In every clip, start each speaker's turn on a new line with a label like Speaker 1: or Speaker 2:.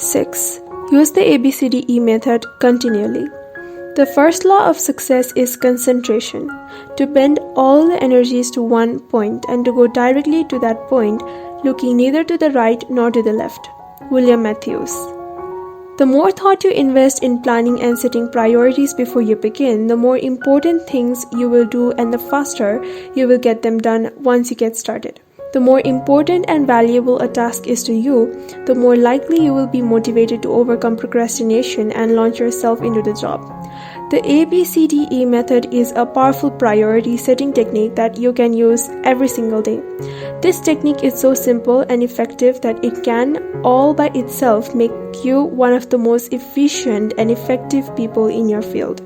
Speaker 1: 6. Use the ABCDE method continually. The first law of success is concentration, to bend all the energies to one point and to go directly to that point, looking neither to the right nor to the left. William Matthews. The more thought you invest in planning and setting priorities before you begin, the more important things you will do and the faster you will get them done once you get started. The more important and valuable a task is to you, the more likely you will be motivated to overcome procrastination and launch yourself into the job. The ABCDE method is a powerful priority setting technique that you can use every single day. This technique is so simple and effective that it can, all by itself, make you one of the most efficient and effective people in your field.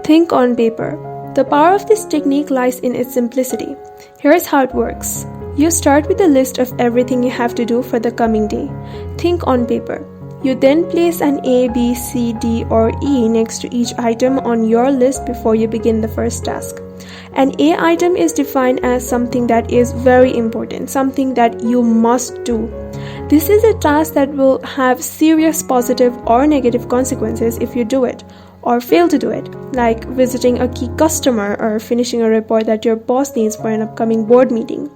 Speaker 1: Think on paper. The power of this technique lies in its simplicity. Here's how it works. You start with a list of everything you have to do for the coming day. Think on paper. You then place an A, B, C, D, or E next to each item on your list before you begin the first task. An A item is defined as something that is very important, something that you must do. This is a task that will have serious positive or negative consequences if you do it or fail to do it, like visiting a key customer or finishing a report that your boss needs for an upcoming board meeting.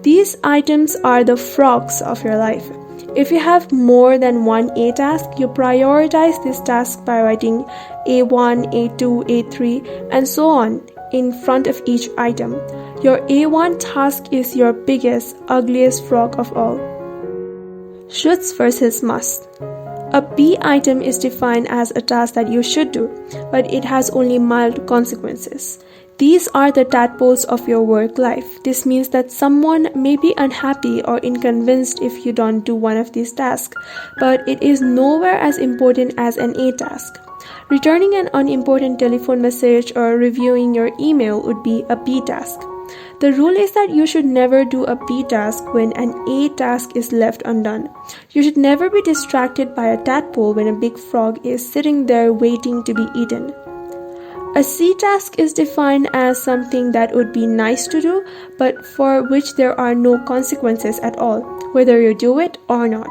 Speaker 1: These items are the frogs of your life. If you have more than one A task, you prioritize this task by writing A1, A2, A3, and so on in front of each item. Your A1 task is your biggest, ugliest frog of all. Shoulds versus must. A B item is defined as a task that you should do, but it has only mild consequences. These are the tadpoles of your work life. This means that someone may be unhappy or inconvenienced if you don't do one of these tasks, but it is nowhere as important as an A task. Returning an unimportant telephone message or reviewing your email would be a B task. The rule is that you should never do a B task when an A task is left undone. You should never be distracted by a tadpole when a big frog is sitting there waiting to be eaten. A C task is defined as something that would be nice to do, but for which there are no consequences at all, whether you do it or not.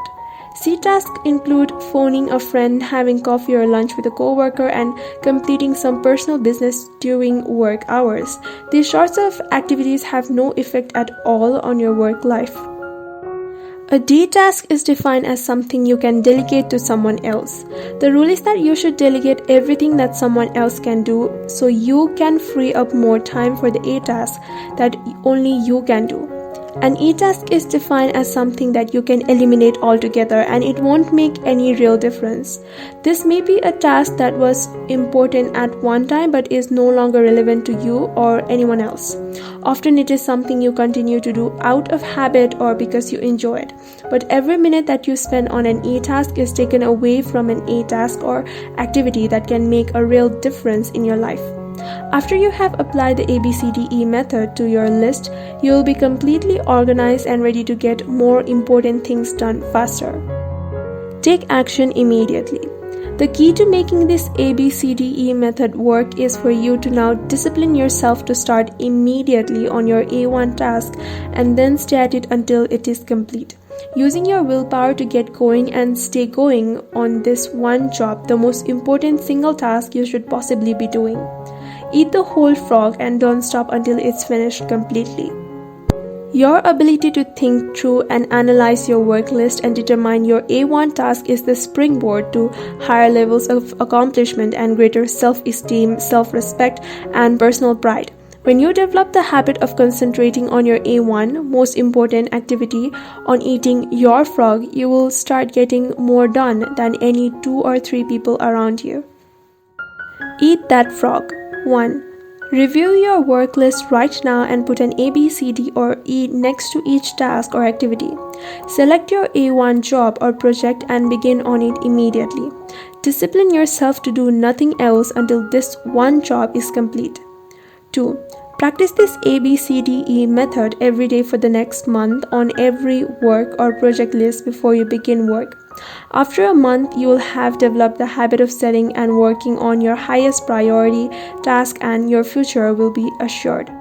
Speaker 1: C tasks include phoning a friend, having coffee or lunch with a coworker, and completing some personal business during work hours. These sorts of activities have no effect at all on your work life. A D task is defined as something you can delegate to someone else. The rule is that you should delegate everything that someone else can do so you can free up more time for the A task that only you can do. An E task is defined as something that you can eliminate altogether and it won't make any real difference. This may be a task that was important at one time but is no longer relevant to you or anyone else. Often it is something you continue to do out of habit or because you enjoy it. But every minute that you spend on an E task is taken away from an A task or activity that can make a real difference in your life. After you have applied the ABCDE method to your list, you will be completely organized and ready to get more important things done faster. Take action immediately. The key to making this ABCDE method work is for you to now discipline yourself to start immediately on your A1 task and then stay at it until it is complete. Using your willpower to get going and stay going on this one job, the most important single task you should possibly be doing. Eat the whole frog and don't stop until it's finished completely. Your ability to think through and analyze your work list and determine your A1 task is the springboard to higher levels of accomplishment and greater self-esteem, self-respect, and personal pride. When you develop the habit of concentrating on your A1, most important activity, on eating your frog, you will start getting more done than any 2 or 3 people around you. Eat that frog. 1. Review your work list right now and put an A, B, C, D, or E next to each task or activity. Select your A1 job or project and begin on it immediately. Discipline yourself to do nothing else until this one job is complete. 2. Practice this ABCDE method every day for the next month on every work or project list before you begin work. After a month, you will have developed the habit of setting and working on your highest priority task and your future will be assured.